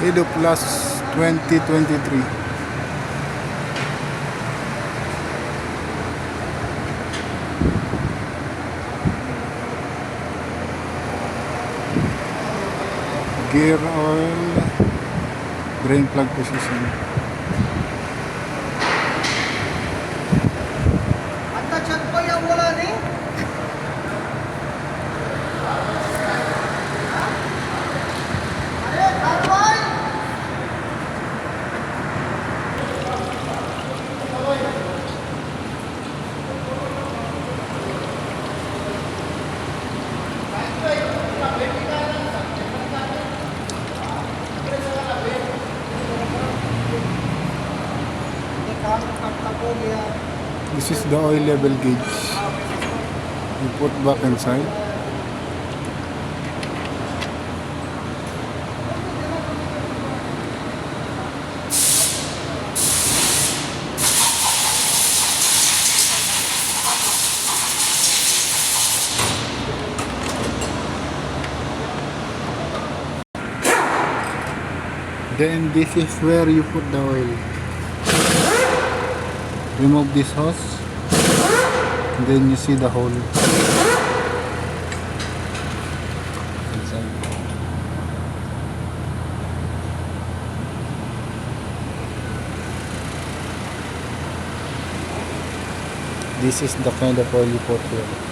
Eado Plus 2023. Gear oil, drain plug position. Chat pa yung wala ni? This is the oil level gauge. You put back inside. Then this is where you put the oil. Remove this hose, and then you see the hole inside. This is the kind of oil you put here.